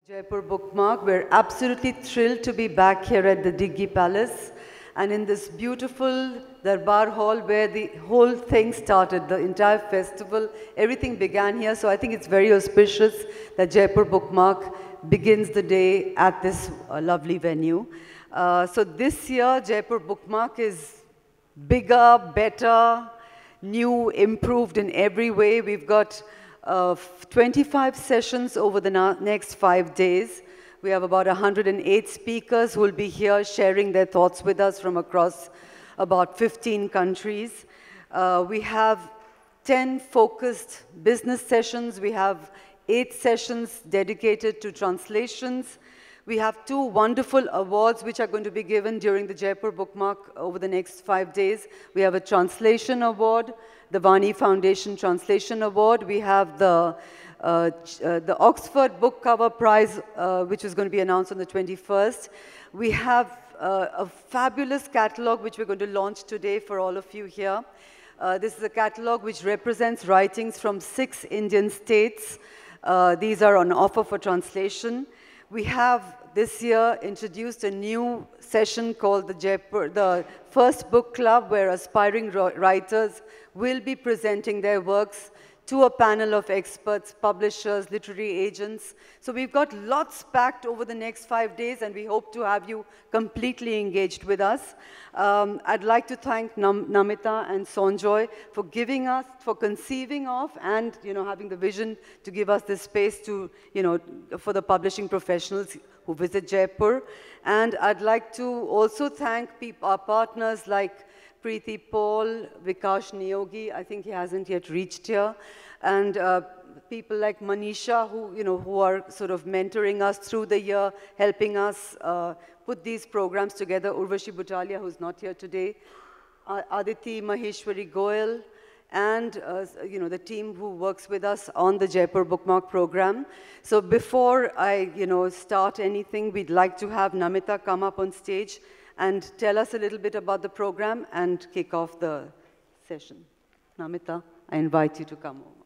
Jaipur bookmark. We're absolutely thrilled to be back here at the Diggi Palace and in this beautiful Darbar Hall where the whole thing started, the entire festival, everything began here. So I think it's very auspicious that Jaipur bookmark begins the day at this lovely venue. So this year, Jaipur bookmark is bigger, better, new, improved in every way. We've got 25 sessions over the next 5 days. We have about 108 speakers who will be here sharing their thoughts with us from across about 15 countries. We have 10 focused business sessions. We have 8 sessions dedicated to translations. We have 2 wonderful awards which are going to be given during the Jaipur bookmark over the next 5 days. We have a translation award, the Vani Foundation Translation Award. We have the Oxford Book Cover Prize, which is going to be announced on the 21st. We have a fabulous catalog which we're going to launch today for all of you here. This is a catalog which represents writings from 6 Indian states. These are on offer for translation. We have this year introduced a new session called the First Book Club, where aspiring writers will be presenting their works to a panel of experts, publishers, literary agents. So we've got lots packed over the next 5 days, and we hope to have you completely engaged with us. I'd like to thank Namita and Sanjoy for giving us, for conceiving of, and having the vision to give us this space to, for the publishing professionals who visit Jaipur. And I'd like to also thank our partners like Preeti Paul, Vikash Niyogi, I think he hasn't yet reached here, and people like Manisha who are sort of mentoring us through the year, helping us put these programs together. Urvashi Butalia, who's not here today, Aditi, Maheshwari-Goyal, and the team who works with us on the Jaipur Bookmark program. So before I start anything, we'd like to have Namita come up on stage and tell us a little bit about the program and kick off the session. Namita, I invite you to come over.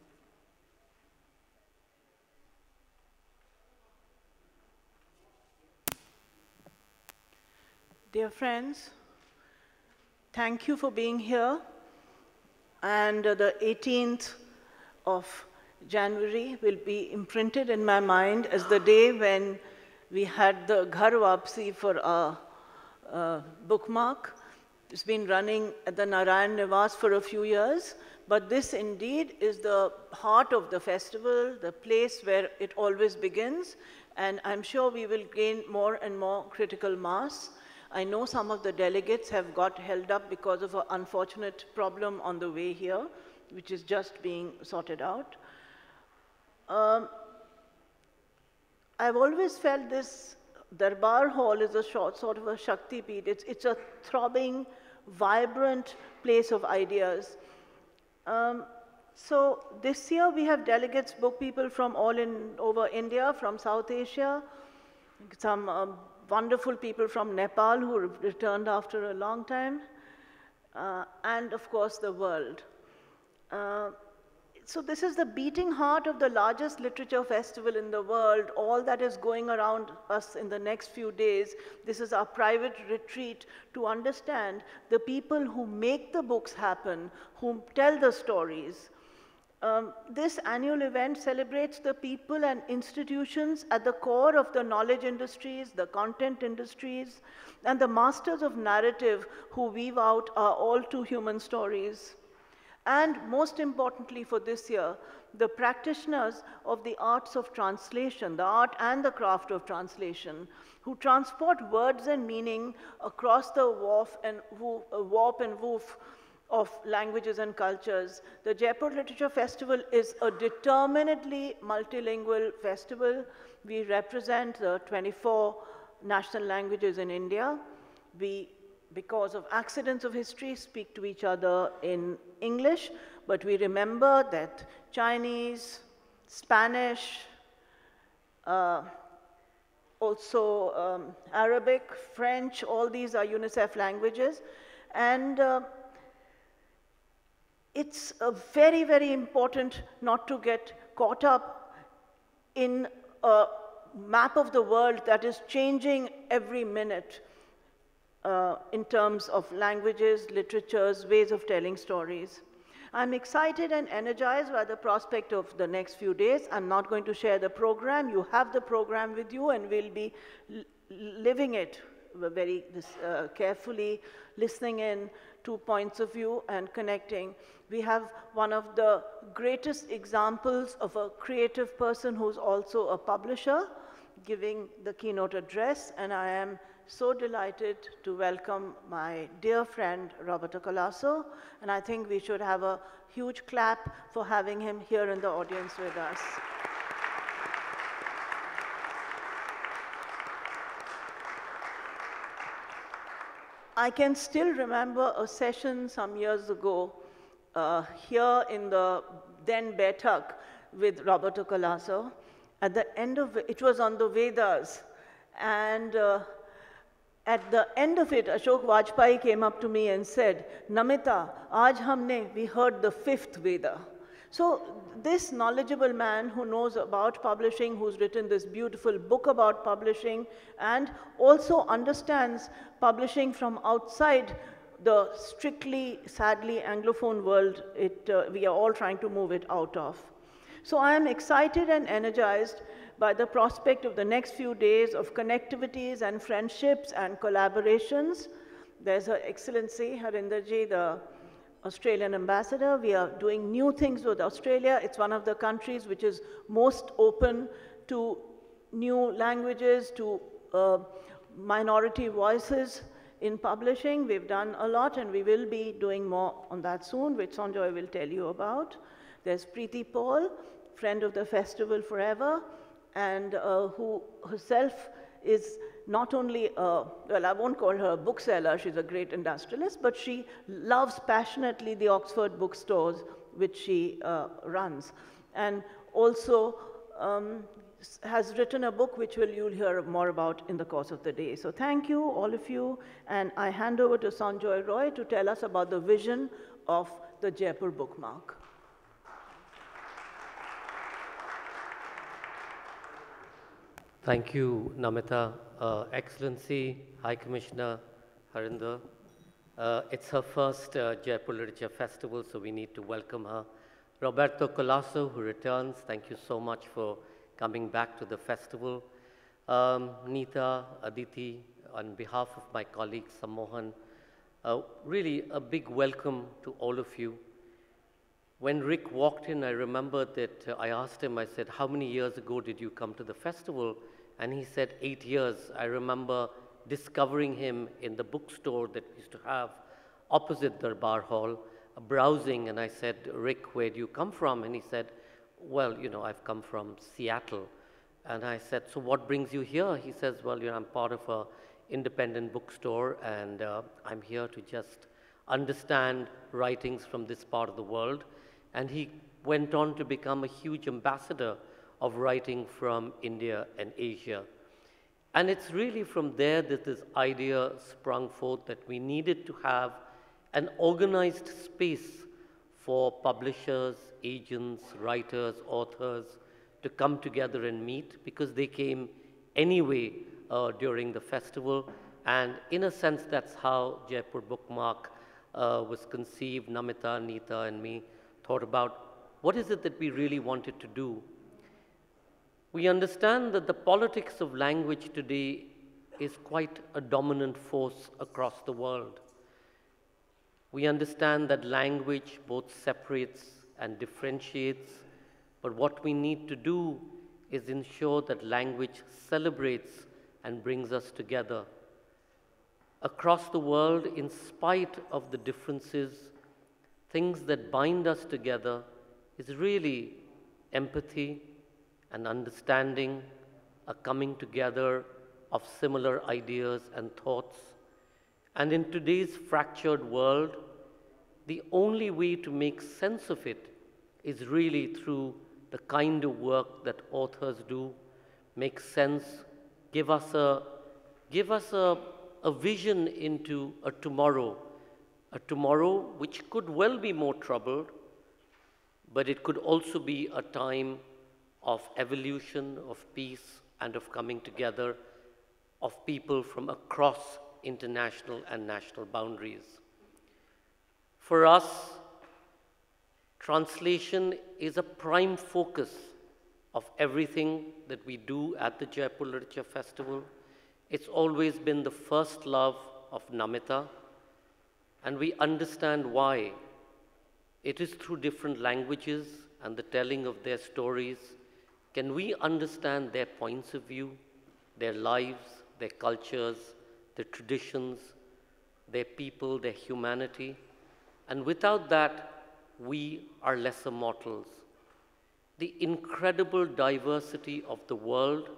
Dear friends, thank you for being here. And the 18th of January will be imprinted in my mind as the day when we had the Ghar Wapsi for our bookmark. It's been running at the Narayan Nivas for a few years, but this indeed is the heart of the festival, the place where it always begins, and I'm sure we will gain more and more critical mass. I know some of the delegates have got held up because of an unfortunate problem on the way here, which is just being sorted out. I've always felt this Darbar Hall is a sort of a Shakti Peeth. It's a throbbing, vibrant place of ideas. So this year we have delegates, book people from all over India, from South Asia, some wonderful people from Nepal who returned after a long time, and of course the world. So this is the beating heart of the largest literature festival in the world, all that is going around us in the next few days. This is our private retreat to understand the people who make the books happen, who tell the stories. This annual event celebrates the people and institutions at the core of the knowledge industries, the content industries, and the masters of narrative who weave out our all too human stories. And most importantly for this year, the practitioners of the arts of translation, the art and the craft of translation, who transport words and meaning across the warp and woof of languages and cultures. The Jaipur Literature Festival is a determinedly multilingual festival. We represent the 24 national languages in India. We, because of accidents of history, speak to each other in English, but we remember that Chinese, Spanish, also Arabic, French, all these are UNICEF languages. And it's very, very important not to get caught up in a map of the world that is changing every minute in terms of languages, literatures, ways of telling stories. I'm excited and energized by the prospect of the next few days. I'm not going to share the program. You have the program with you, and we'll be living it very carefully, listening in to points of view and connecting. We have one of the greatest examples of a creative person who's also a publisher giving the keynote address, and I am so delighted to welcome my dear friend Roberto Calasso, and I think we should have a huge clap for having him here in the audience with us. I can still remember a session some years ago here in the then Betak with Roberto Calasso. At the end of it was on the Vedas, and at the end of it, Ashok Vajpayee came up to me and said, "Namita, aaj humne, we heard the 5th Veda." So this knowledgeable man who knows about publishing, who's written this beautiful book about publishing, and also understands publishing from outside the strictly, sadly, Anglophone world we are all trying to move it out of. So I am excited and energized by the prospect of the next few days of connectivities and friendships and collaborations. There's Her Excellency Harinder ji, the Australian ambassador. We are doing new things with Australia. It's one of the countries which is most open to new languages, to minority voices in publishing. We've done a lot, and we will be doing more on that soon, which Sanjoy will tell you about. There's Preeti Paul, friend of the festival forever, and who herself is not only, well, I won't call her a bookseller, she's a great industrialist, but she loves passionately the Oxford bookstores which she runs. And also has written a book which you'll hear more about in the course of the day. So thank you, all of you, and I hand over to Sanjoy Roy to tell us about the vision of the Jaipur bookmark. Thank you, Namita. Excellency, High Commissioner Harinder. It's her first Jaipur Literature Festival, so we need to welcome her. Roberto Calasso, who returns, thank you so much for coming back to the festival. Neeta, Aditi, on behalf of my colleague Sammohan, really a big welcome to all of you. When Rick walked in, I remembered that I asked him, I said, how many years ago did you come to the festival? And he said, 8 years. I remember discovering him in the bookstore that we used to have opposite Darbar Hall, browsing, and I said, Rick, where do you come from? And he said, well, you know, I've come from Seattle. And I said, so what brings you here? He says, well, you know, I'm part of an independent bookstore, and I'm here to just understand writings from this part of the world. And he went on to become a huge ambassador of writing from India and Asia. And it's really from there that this idea sprung forth that we needed to have an organized space for publishers, agents, writers, authors to come together and meet, because they came anyway during the festival. And in a sense, that's how Jaipur Bookmark was conceived. Namita, Neeta, and me thought about what is it that we really wanted to do. We understand that the politics of language today is quite a dominant force across the world. We understand that language both separates and differentiates, but what we need to do is ensure that language celebrates and brings us together. Across the world, in spite of the differences, things that bind us together is really empathy and understanding, a coming together of similar ideas and thoughts. And in today's fractured world, the only way to make sense of it is really through the kind of work that authors do, make sense, give us a vision into a tomorrow which could well be more troubled, but it could also be a time of evolution, of peace, and of coming together of people from across international and national boundaries. For us, translation is a prime focus of everything that we do at the Jaipur Literature Festival. It's always been the first love of Namita, and we understand why. It is through different languages and the telling of their stories can we understand their points of view, their lives, their cultures, their traditions, their people, their humanity. And without that, we are lesser mortals. The incredible diversity of the world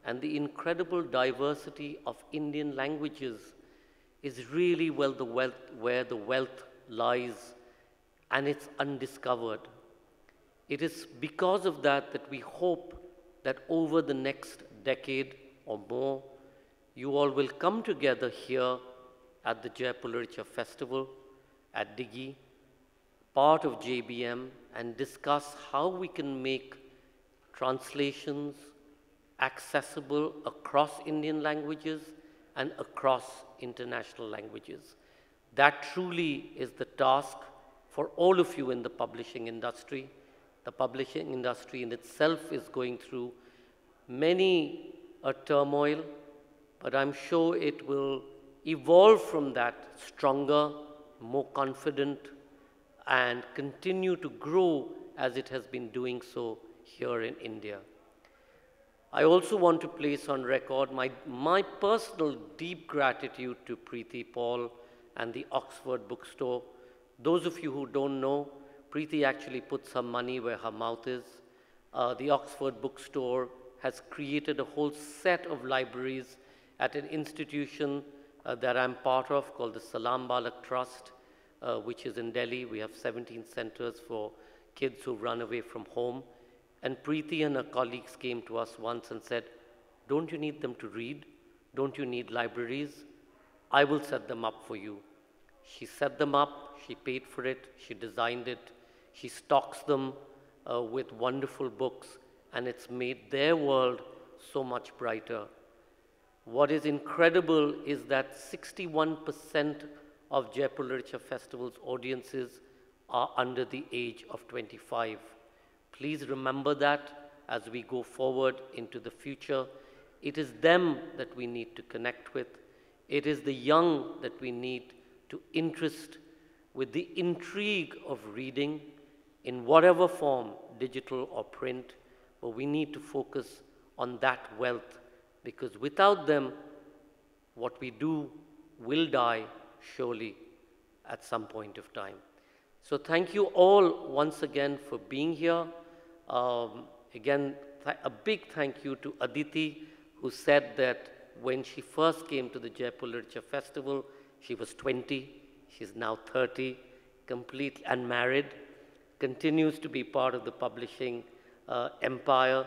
and the incredible diversity of Indian languages is really where the wealth lies, and it's undiscovered. It is because of that that we hope that over the next decade or more, you all will come together here at the Jaipur Literature Festival, at Diggi, part of JBM, and discuss how we can make translations accessible across Indian languages and across international languages. That truly is the task for all of you in the publishing industry. The publishing industry in itself is going through many a turmoil, but I'm sure it will evolve from that stronger, more confident, and continue to grow as it has been doing so here in India. I also want to place on record my personal deep gratitude to Preeti Paul and the Oxford Bookstore. Those of you who don't know, Preeti actually puts her money where her mouth is. The Oxford Bookstore has created a whole set of libraries at an institution that I'm part of called the Salam Balak Trust, which is in Delhi. We have 17 centers for kids who run away from home. And Preeti and her colleagues came to us once and said, don't you need them to read? Don't you need libraries? I will set them up for you. She set them up, she paid for it, she designed it, she stocks them with wonderful books, and it's made their world so much brighter. What is incredible is that 61% of Jaipur Literature Festival's audiences are under the age of 25. Please remember that as we go forward into the future. It is them that we need to connect with. It is the young that we need to interest with the intrigue of reading in whatever form, digital or print, but we need to focus on that wealth, because without them, what we do will die surely at some point of time. So thank you all once again for being here. Again, a big thank you to Aditi, who said that when she first came to the Jaipur Literature Festival, she was 20, she's now 30, completely unmarried, continues to be part of the publishing empire.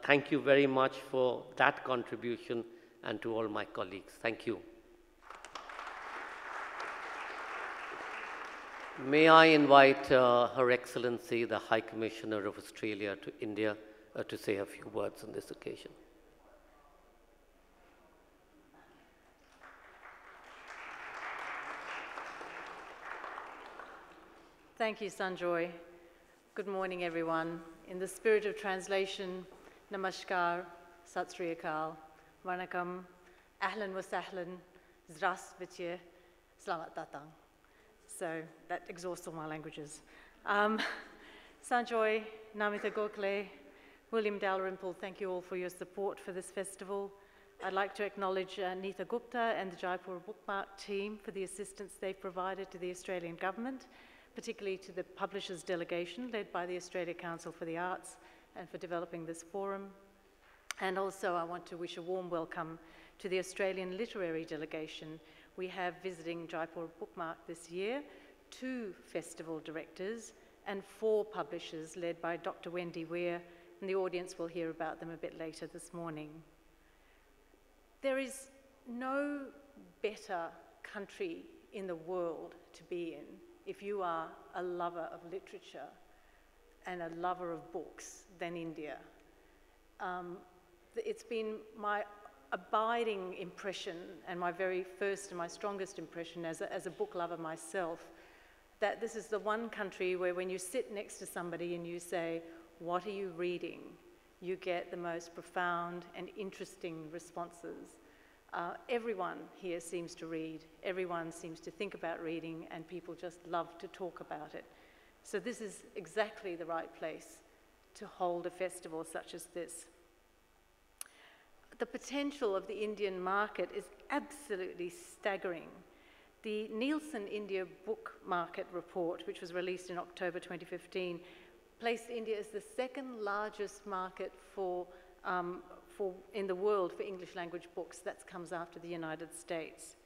Thank you very much for that contribution, and to all my colleagues. Thank you. May I invite Her Excellency, the High Commissioner of Australia to India, to say a few words on this occasion. Thank you, Sanjoy. Good morning, everyone. In the spirit of translation, Namaskar, Sat Sri Akal, Vanakkam, Ahlan wa Sahlan, Zdravstvuyte, Slamat Datang. So that exhausts all my languages. Sanjoy, Namita, Gokhale, William Dalrymple, thank you all for your support for this festival. I'd like to acknowledge Neeta, Gupta and the Jaipur Bookmark team for the assistance they've provided to the Australian Government, particularly to the publishers delegation led by the Australia Council for the Arts, and for developing this forum. And also I want to wish a warm welcome to the Australian literary delegation. We have visiting Jaipur Bookmark this year 2 festival directors and 4 publishers led by Dr. Wendy Weir, and the audience will hear about them a bit later this morning. There is no better country in the world to be in if you are a lover of literature and a lover of books than India. it's been my abiding impression, and my very first and my strongest impression as a book lover myself, that this is the one country where when you sit next to somebody and you say, "What are you reading?" you get the most profound and interesting responses. Everyone here seems to read, everyone seems to think about reading, and people just love to talk about it. So this is exactly the right place to hold a festival such as this. The potential of the Indian market is absolutely staggering. The Nielsen India Book Market Report, which was released in October 2015, placed India as the second largest market in the world for English language books. That comes after the United States.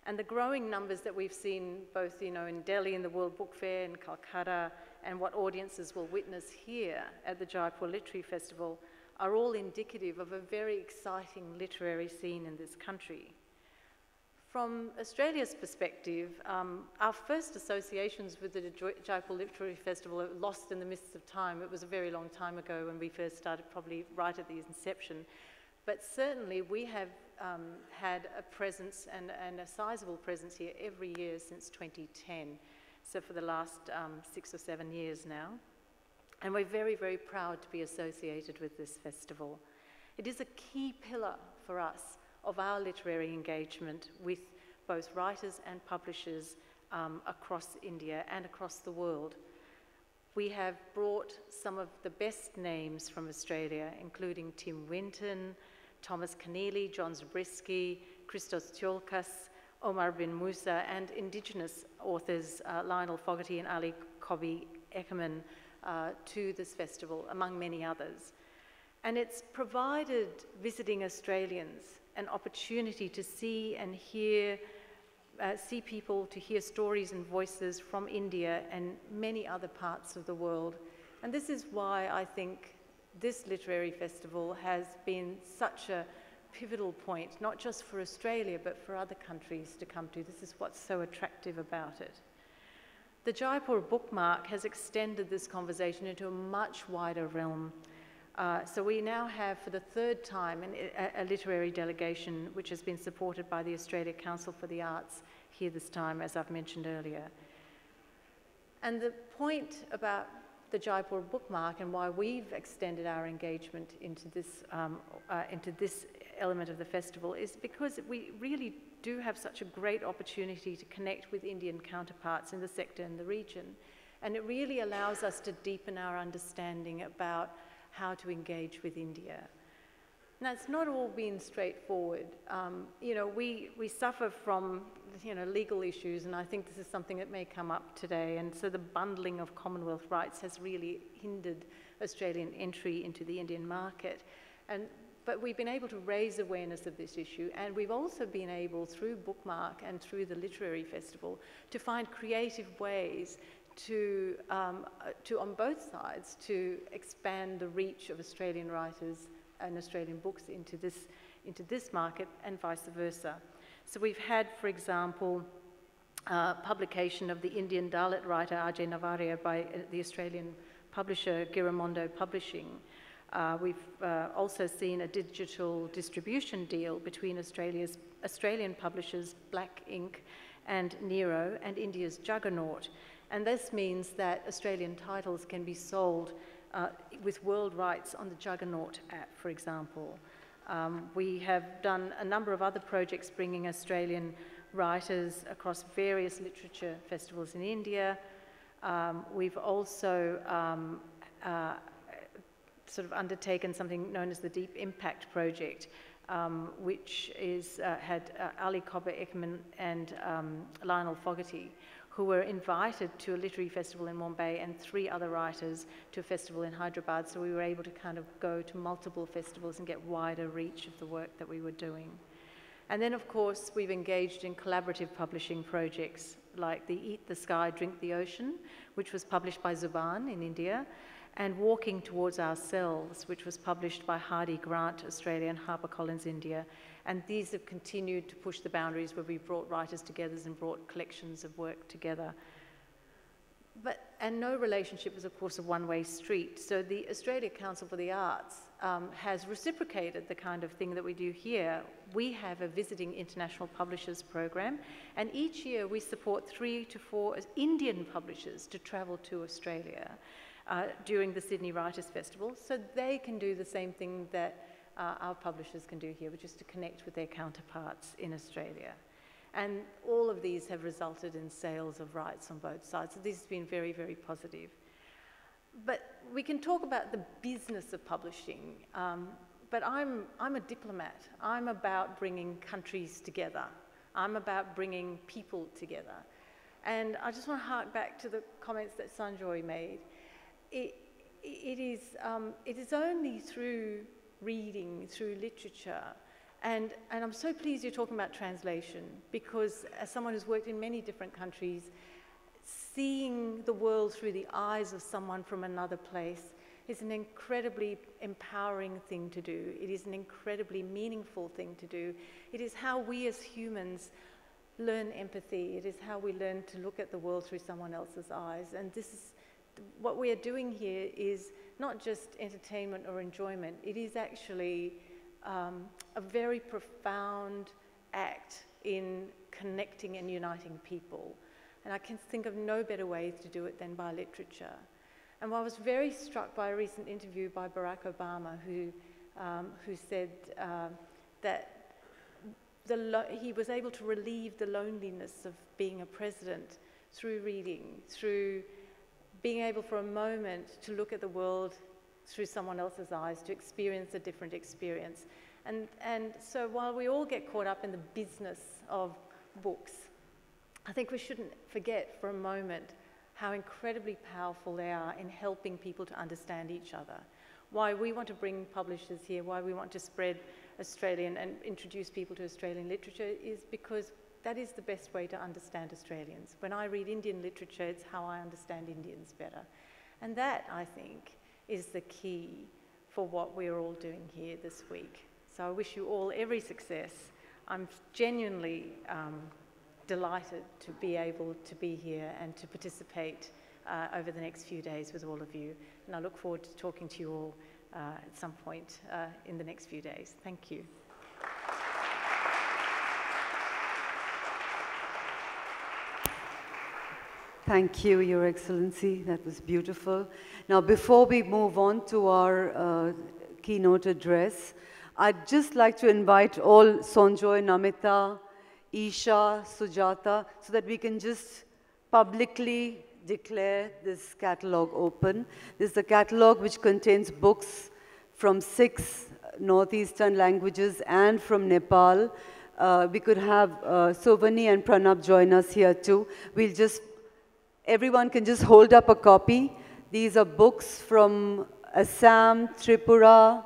And the growing numbers that we've seen both in Delhi in the World Book Fair, in Calcutta, and what audiences will witness here at the Jaipur Literary Festival are all indicative of a very exciting literary scene in this country. From Australia's perspective, our first associations with the Jaipur Literary Festival are lost in the mists of time. It was a very long time ago when we first started, probably right at the inception. But certainly we have had a presence and a sizable presence here every year since 2010. So for the last 6 or 7 years now. And we're very, very proud to be associated with this festival. It is a key pillar for us of our literary engagement with both writers and publishers across India and across the world. We have brought some of the best names from Australia, including Tim Winton, Thomas Keneally, John Zabriskie, Christos Tsiolkas, Omar bin Musa, and Indigenous authors Lionel Fogarty and Ali Cobby Eckermann to this festival, among many others. And it's provided visiting Australians an opportunity to see and hear, see people, to hear stories and voices from India and many other parts of the world. And this is why I think this literary festival has been such a pivotal point, not just for Australia, but for other countries to come to. This is what's so attractive about it. The Jaipur bookmark has extended this conversation into a much wider realm. So we now have, for the third time, a literary delegation which has been supported by the Australia Council for the Arts here this time, as I've mentioned earlier. And the point about the Jaipur bookmark and why we've extended our engagement into this element of the festival is because we really do have such a great opportunity to connect with Indian counterparts in the sector and the region. And it really allows us to deepen our understanding about how to engage with India. Now, it's not all been straightforward. We suffer from, legal issues, and I think this is something that may come up today. And so the bundling of Commonwealth rights has really hindered Australian entry into the Indian market. But we've been able to raise awareness of this issue, and we've also been able, through Bookmark and through the Literary Festival, to find creative ways to on both sides, to expand the reach of Australian writers and Australian books into this market, and vice versa. So we've had, for example, publication of the Indian Dalit writer Ajay Navaria by the Australian publisher Giramondo Publishing. We've also seen a digital distribution deal between Australian publishers Black Ink and Nero and India's Juggernaut. And this means that Australian titles can be sold with world rights on the Juggernaut app, for example. We have done a number of other projects bringing Australian writers across various literature festivals in India. We've also sort of undertaken something known as the Deep Impact Project, which had Ali Cobby Eckermann and Lionel Fogarty, who were invited to a literary festival in Mumbai, and 3 other writers to a festival in Hyderabad. So we were able to kind of go to multiple festivals and get wider reach of the work that we were doing. And then, of course, we've engaged in collaborative publishing projects like the Eat the Sky, Drink the Ocean, which was published by Zuban in India, and Walking Towards Ourselves, which was published by Hardy Grant Australia and HarperCollins India. And these have continued to push the boundaries where we brought writers together and brought collections of work together. And no relationship is, of course, a one-way street. So the Australia Council for the Arts has reciprocated the kind of thing that we do here. We have a visiting international publishers program, and each year we support 3 to 4 Indian publishers to travel to Australia during the Sydney Writers' Festival, so they can do the same thing that our publishers can do here, which is to connect with their counterparts in Australia. And all of these have resulted in sales of rights on both sides, so this has been very, very positive. But we can talk about the business of publishing, but I'm a diplomat. I'm about bringing countries together. I'm about bringing people together. And I just want to hark back to the comments that Sanjoy made. It is only through reading, through literature, and I'm so pleased you're talking about translation, because as someone who's worked in many different countries, seeing the world through the eyes of someone from another place is an incredibly empowering thing to do. It is an incredibly meaningful thing to do. It is how we as humans learn empathy. It is how we learn to look at the world through someone else's eyes. And this is what we are doing here is not just entertainment or enjoyment. It is actually a very profound act in connecting and uniting people. And I can think of no better way to do it than by literature. And I was very struck by a recent interview by Barack Obama, who said that he was able to relieve the loneliness of being a president through reading, through being able for a moment to look at the world through someone else's eyes, to experience a different experience. And so while we all get caught up in the business of books, I think we shouldn't forget for a moment how incredibly powerful they are in helping people to understand each other. Why we want to bring publishers here, why we want to spread Australian and introduce people to Australian literature is because that is the best way to understand Australians. When I read Indian literature, it's how I understand Indians better. And that, I think, is the key for what we're all doing here this week. So I wish you all every success. I'm genuinely delighted to be able to be here and to participate over the next few days with all of you. And I look forward to talking to you all at some point in the next few days. Thank you. Thank you, Your Excellency. That was beautiful. Now, before we move on to our keynote address, I'd just like to invite all Sanjoy, Namita, Isha, Sujata, so that we can just publicly declare this catalog open. This is a catalog which contains books from 6 northeastern languages and from Nepal. We could have Sovani and Pranab join us here too. Everyone can just hold up a copy. These are books from Assam, Tripura,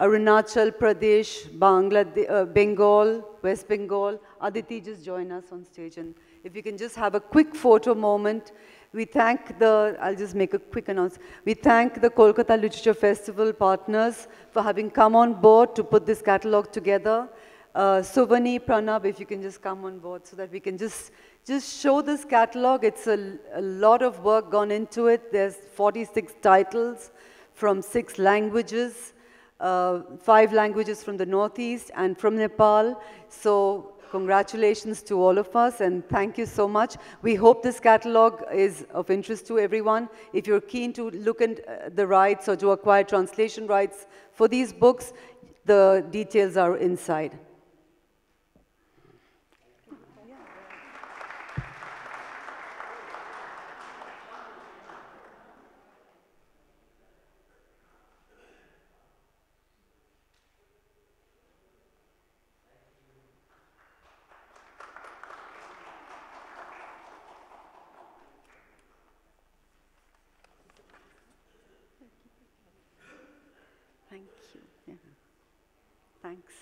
Arunachal Pradesh, Bangladesh, Bengal, West Bengal. Aditi, just join us on stage. And if you can just have a quick photo moment. We thank I'll just make a quick announcement. We thank the Kolkata Literature Festival partners for having come on board to put this catalog together. Suvani, Pranab, if you can just come on board so that we can just show this catalog. It's a lot of work gone into it. There's 46 titles from 6 languages, 5 languages from the Northeast and from Nepal. So congratulations to all of us and thank you so much. We hope this catalog is of interest to everyone. If you're keen to look at the rights or to acquire translation rights for these books, the details are inside. Thanks.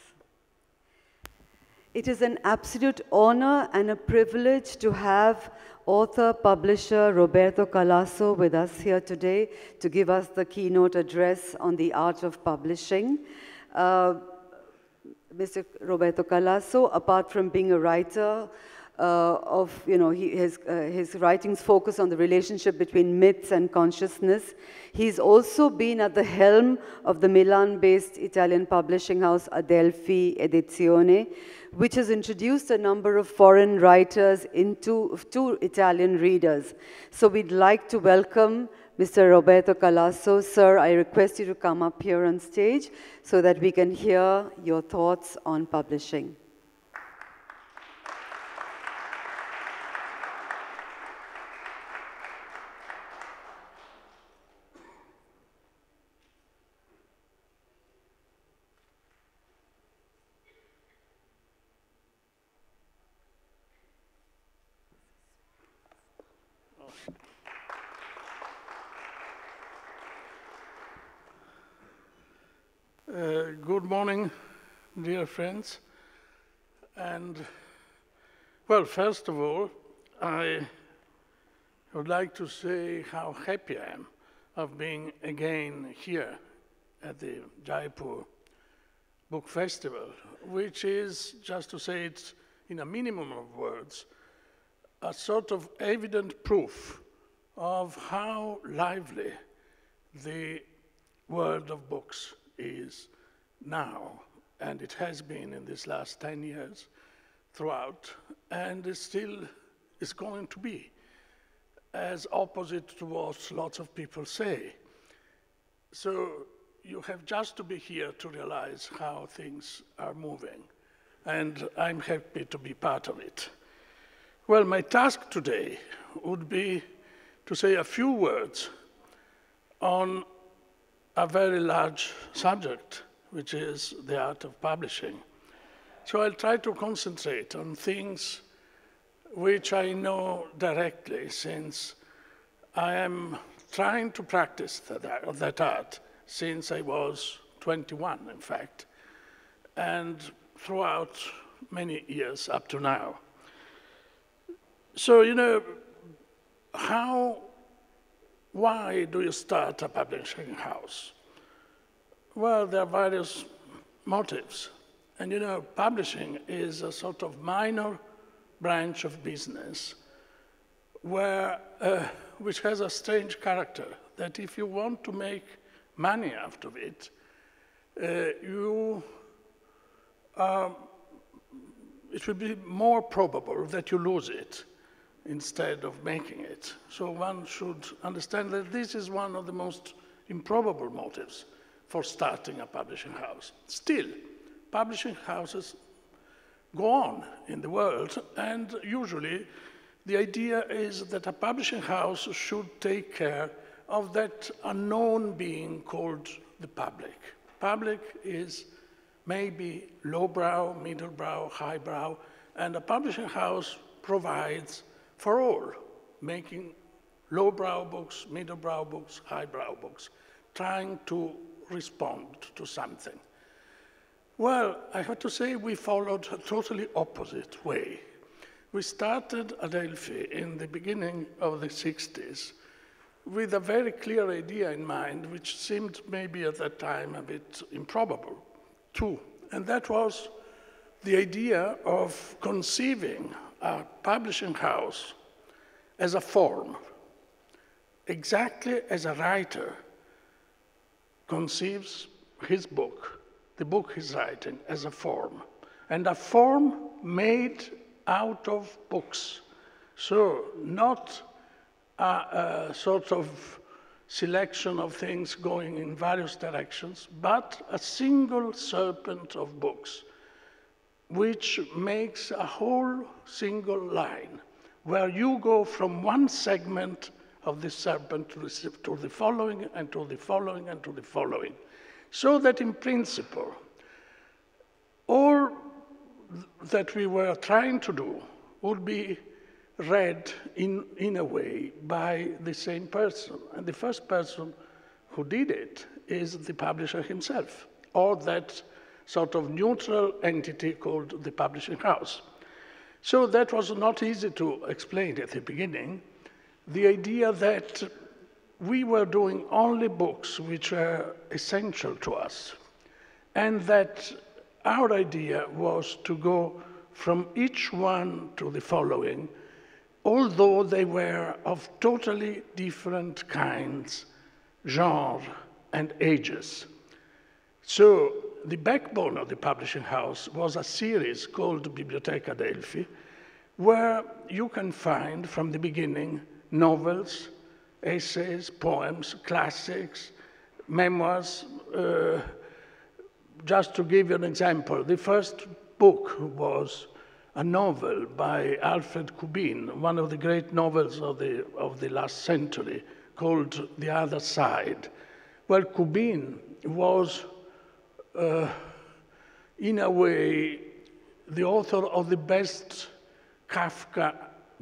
It is an absolute honor and a privilege to have author, publisher Roberto Calasso with us here today to give us the keynote address on the art of publishing. Mr. Roberto Calasso, apart from being a writer, his writings focus on the relationship between myths and consciousness. He's also been at the helm of the Milan-based Italian publishing house Adelphi Edizione, which has introduced a number of foreign writers to Italian readers. So we'd like to welcome Mr. Roberto Calasso. Sir, I request you to come up here on stage so that we can hear your thoughts on publishing. Good morning, dear friends. And, well, first of all, I would like to say how happy I am of being again here at the Jaipur Book Festival, which is, just to say it in a minimum of words, a sort of evident proof of how lively the world of books is now, and it has been in these last 10 years throughout, and it still is going to be, as opposite to what lots of people say. So you have just to be here to realize how things are moving, and I'm happy to be part of it. Well, my task today would be to say a few words on a very large subject, which is the art of publishing. So I'll try to concentrate on things which I know directly, since I am trying to practice that art since I was 21, in fact, and throughout many years up to now. So, you know, why do you start a publishing house? Well, there are various motives. And you know, publishing is a sort of minor branch of business which has a strange character, that if you want to make money out of it, it will be more probable that you lose it instead of making it. So one should understand that this is one of the most improbable motives for starting a publishing house. Still, publishing houses go on in the world, and usually the idea is that a publishing house should take care of that unknown being called the public. Public is maybe lowbrow, middlebrow, highbrow, and a publishing house provides for all, making lowbrow books, middlebrow books, highbrow books, trying to respond to something. Well, I have to say we followed a totally opposite way. We started Adelphi in the beginning of the 60s with a very clear idea in mind, which seemed maybe at that time a bit improbable too, and that was the idea of conceiving a publishing house as a form, exactly as a writer conceives his book, the book he's writing, as a form, and a form made out of books. So not a sort of selection of things going in various directions, but a single serpent of books, which makes a whole single line, where you go from one segment of the serpent to the following, and to the following, and to the following. So that in principle, all that we were trying to do would be read in a way by the same person. And the first person who did it is the publisher himself, or that sort of neutral entity called the publishing house. So that was not easy to explain at the beginning. The idea that we were doing only books which are essential to us, and that our idea was to go from each one to the following, although they were of totally different kinds, genre, and ages. So the backbone of the publishing house was a series called Biblioteca Delphi, where you can find from the beginning novels, essays, poems, classics, memoirs. Just to give you an example, the first book was a novel by Alfred Kubin, one of the great novels of the last century, called The Other Side. Well, Kubin was, in a way, the author of the best Kafka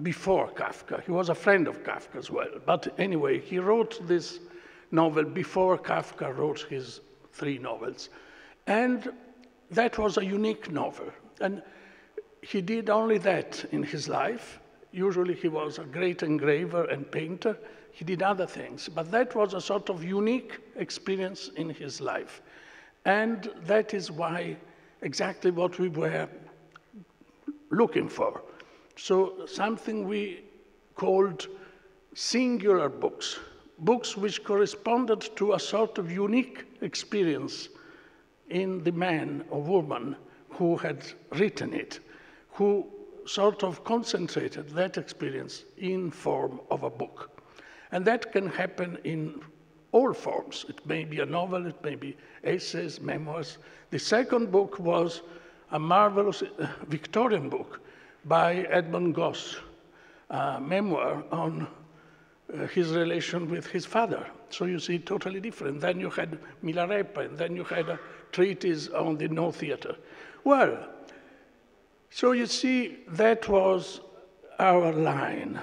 before Kafka. He was a friend of Kafka as well. But anyway, he wrote this novel before Kafka wrote his 3 novels. And that was a unique novel. And he did only that in his life. Usually he was a great engraver and painter. He did other things. But that was a sort of unique experience in his life. And that is why exactly what we were looking for. So something we called singular books, books which corresponded to a sort of unique experience in the man or woman who had written it, who sort of concentrated that experience in form of a book. And that can happen in all forms. It may be a novel, it may be essays, memoirs. The second book was a marvelous Victorian book by Edmund Goss, a memoir on his relation with his father. So you see, totally different. Then you had Milarepa, and then you had a treatise on the No Theatre. Well, so you see, that was our line.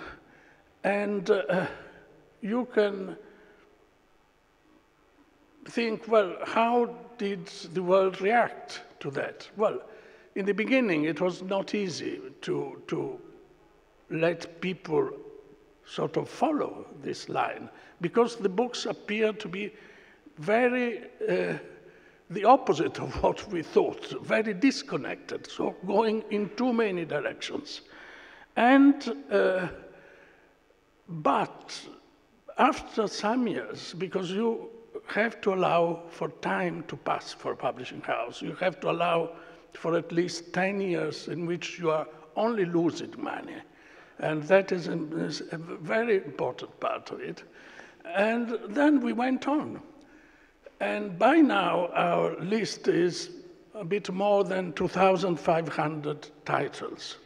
And you can think, well, how did the world react to that? Well, in the beginning, it was not easy to let people sort of follow this line, because the books appear to be very the opposite of what we thought, very disconnected, so going in too many directions. And, but after some years, because you have to allow for time to pass for a publishing house, you have to allow for at least 10 years in which you are only losing money. And that is a very important part of it. And then we went on. And by now, our list is a bit more than 2,500 titles,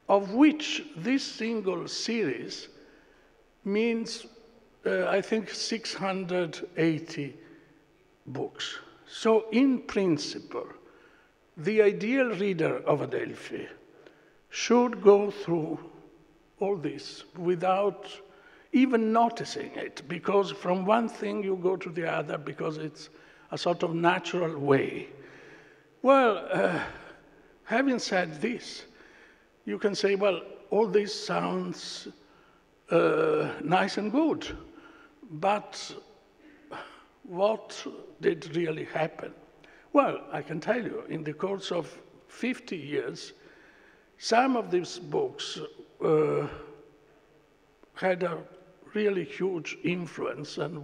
of which this single series means, I think, 680 books. So in principle, the ideal reader of Adelphi should go through all this without even noticing it, because from one thing you go to the other because it's a sort of natural way. Well, having said this, you can say, well, all this sounds nice and good, but what did really happen? Well, I can tell you, in the course of 50 years, some of these books had a really huge influence and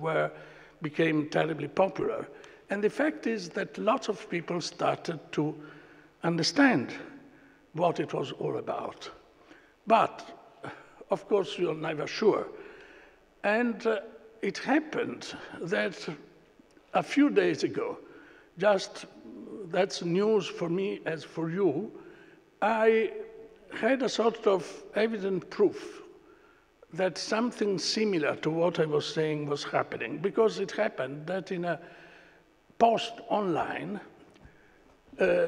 became terribly popular. And the fact is that lots of people started to understand what it was all about. But, of course, you're never sure. And it happened that a few days ago, just that's news for me as for you, I had a sort of evident proof that something similar to what I was saying was happening, because it happened that in a post online,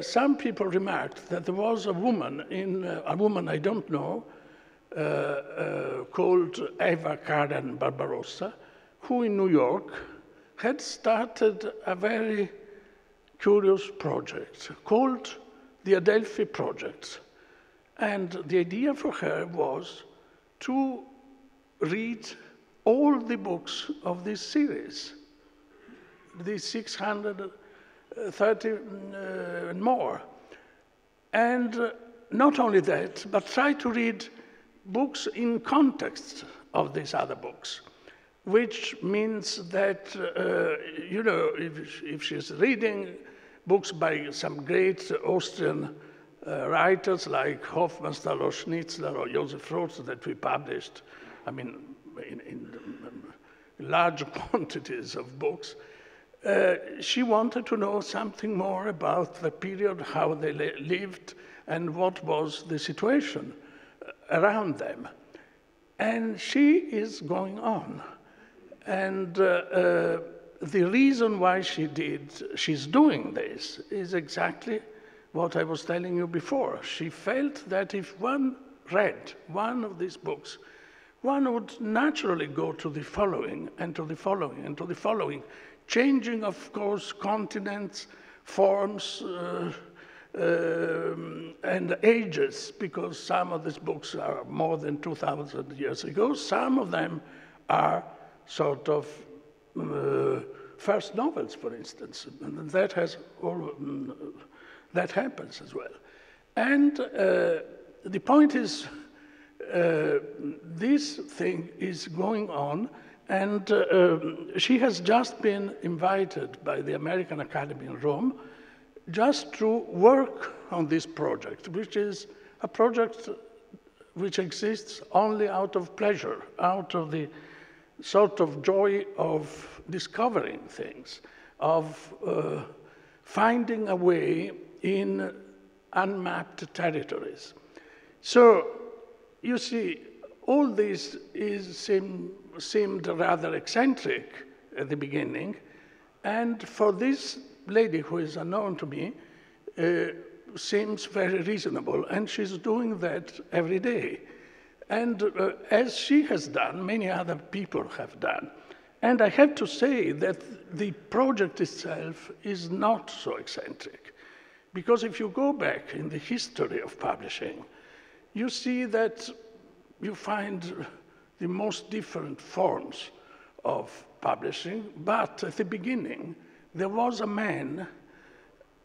some people remarked that there was a woman I don't know, called Eva Karen Barbarossa, who in New York had started a very curious project called the Adelphi Project. And the idea for her was to read all the books of this series, the 630 and more. And not only that, but try to read books in context of these other books, which means that, you know, if she's reading books by some great Austrian writers like Hofmannsthal or Schnitzler or Joseph Roth that we published, I mean, in large quantities of books, she wanted to know something more about the period, how they lived, and what was the situation around them. And she is going on. And the reason why she's doing this is exactly what I was telling you before. She felt that if one read one of these books, one would naturally go to the following, and to the following, and to the following, changing, of course, continents, forms, and ages, because some of these books are more than 2,000 years ago. Some of them are sort of first novels, for instance, and that happens as well. And the point is, this thing is going on, and she has just been invited by the American Academy in Rome just to work on this project, which is a project which exists only out of pleasure, out of the sort of joy of discovering things, of finding a way in unmapped territories. So, you see, all this seemed rather eccentric at the beginning, and for this lady who is unknown to me, seems very reasonable, and she's doing that every day. And as she has done, many other people have done. And I have to say that the project itself is not so eccentric, because if you go back in the history of publishing, you see that you find the most different forms of publishing, but at the beginning, there was a man,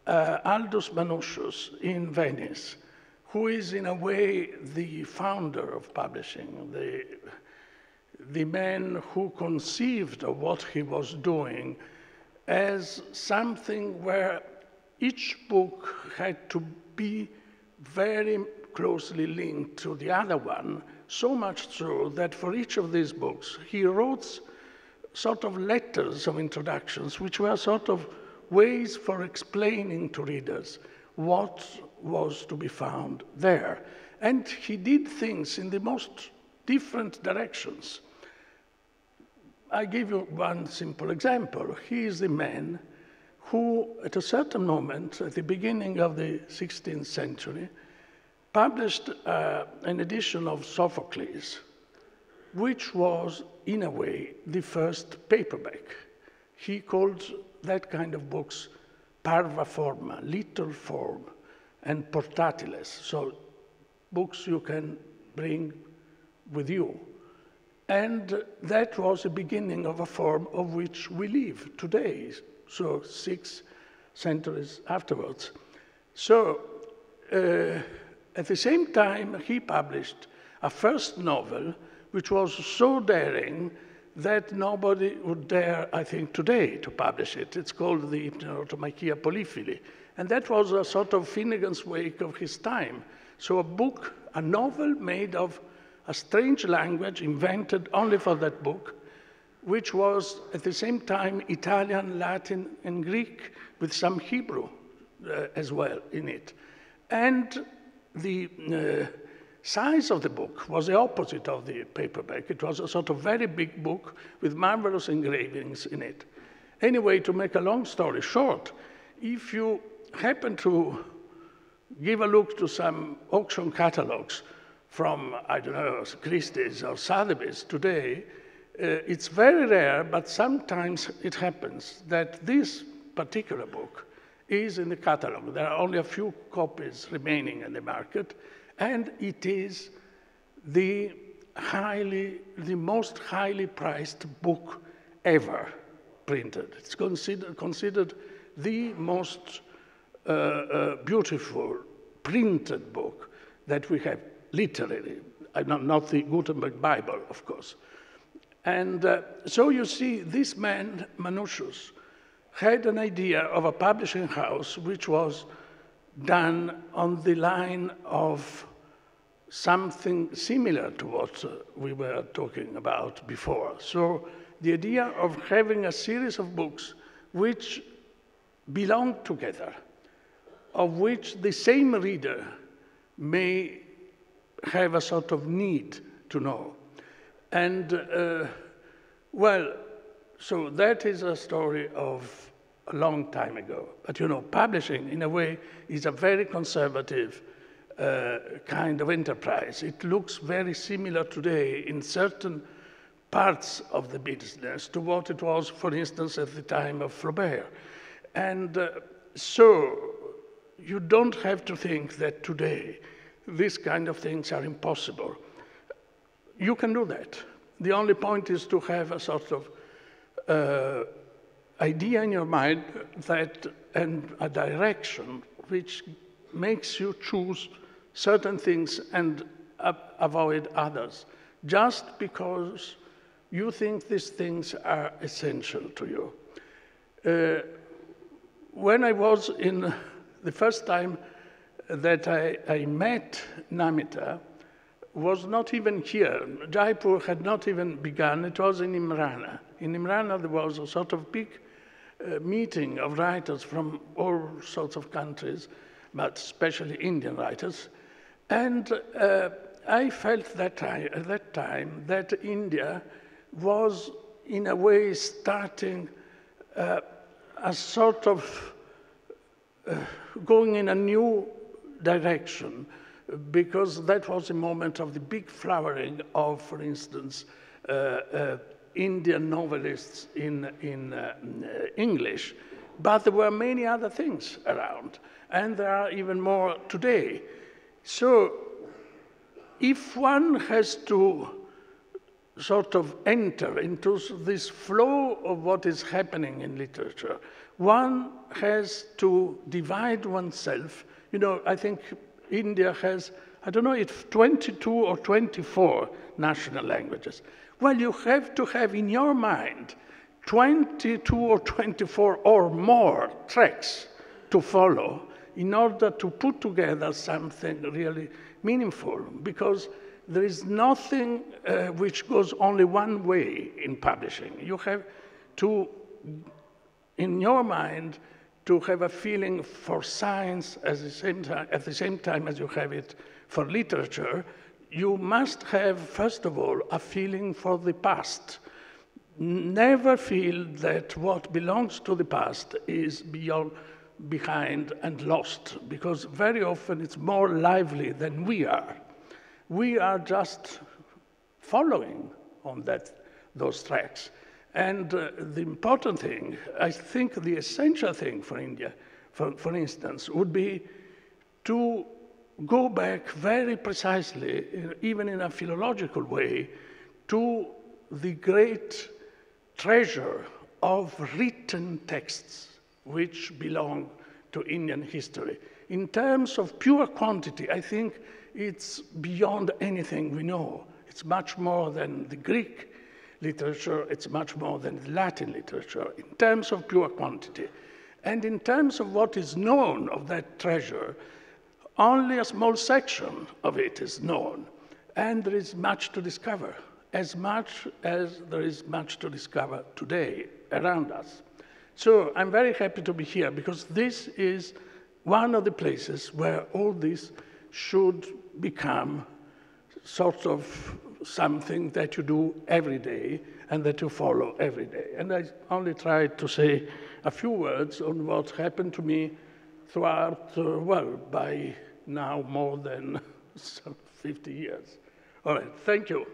Aldus Manutius, in Venice, who is in a way the founder of publishing, the man who conceived of what he was doing as something where each book had to be very closely linked to the other one, so much so that for each of these books, he wrote sort of letters of introductions, which were sort of ways for explaining to readers what was to be found there. And he did things in the most different directions. I give you one simple example. He is the man who, at a certain moment, at the beginning of the 16th century, published an edition of Sophocles, which was, in a way, the first paperback. He called that kind of books parva forma, little form, and portatiles, so books you can bring with you. And that was the beginning of a form of which we live today, so 6 centuries afterwards. So, at the same time, he published a first novel which was so daring that nobody would dare, I think, today to publish it. It's called the Hypnerotomachia Polyphili. And that was a sort of Finnegan's Wake of his time. So a book, a novel made of a strange language invented only for that book, which was at the same time Italian, Latin, and Greek, with some Hebrew as well in it. And the size of the book was the opposite of the paperback. It was a sort of very big book with marvelous engravings in it. Anyway, to make a long story short, if you happen to give a look to some auction catalogs from, I don't know, Christie's or Sotheby's today, it's very rare, but sometimes it happens that this particular book is in the catalog. There are only a few copies remaining in the market, and it is the most highly priced book ever printed. It's considered the most beautiful printed book that we have, literally, not the Gutenberg Bible, of course. And so you see, this man, Manutius, had an idea of a publishing house which was done on the line of something similar to what we were talking about before. So the idea of having a series of books which belong together, of which the same reader may have a sort of need to know. And, well, so that is a story of a long time ago. But you know, publishing, in a way, is a very conservative kind of enterprise. It looks very similar today in certain parts of the business to what it was, for instance, at the time of Flaubert. And so you don't have to think that today these kind of things are impossible. You can do that. The only point is to have a sort of idea in your mind that, and a direction which makes you choose certain things and avoid others, just because you think these things are essential to you. When I was in the first time that I met Namita, was not even here. Jaipur had not even begun. It was in Imrana. In Imrana, there was a sort of big meeting of writers from all sorts of countries, but especially Indian writers. And I felt at that time that India was, in a way, starting a sort of going in a new direction, because that was a moment of the big flowering of, for instance, Indian novelists in English. But there were many other things around, and there are even more today. So if one has to sort of enter into this flow of what is happening in literature, one has to divide oneself. You know, I think India has, I don't know if 22 or 24 national languages. Well, you have to have in your mind 22 or 24 or more tracks to follow in order to put together something really meaningful, because there is nothing which goes only one way in publishing. You have to, in your mind, to have a feeling for science at the same time as you have it for literature. You must have, first of all, a feeling for the past. Never feel that what belongs to the past is behind and lost, because very often it's more lively than we are. We are just following on those tracks. And the important thing, I think the essential thing for India, for instance, would be to go back very precisely, even in a philological way, to the great treasure of written texts which belong to Indian history. In terms of pure quantity, I think it's beyond anything we know. It's much more than the Greek literature, it's much more than the Latin literature, in terms of pure quantity. And in terms of what is known of that treasure, only a small section of it is known. And there is much to discover, as much as there is much to discover today around us. So I'm very happy to be here, because this is one of the places where all this should become sort of something that you do every day and that you follow every day. And I only tried to say a few words on what happened to me throughout, well, by now more than 50 years. All right, thank you.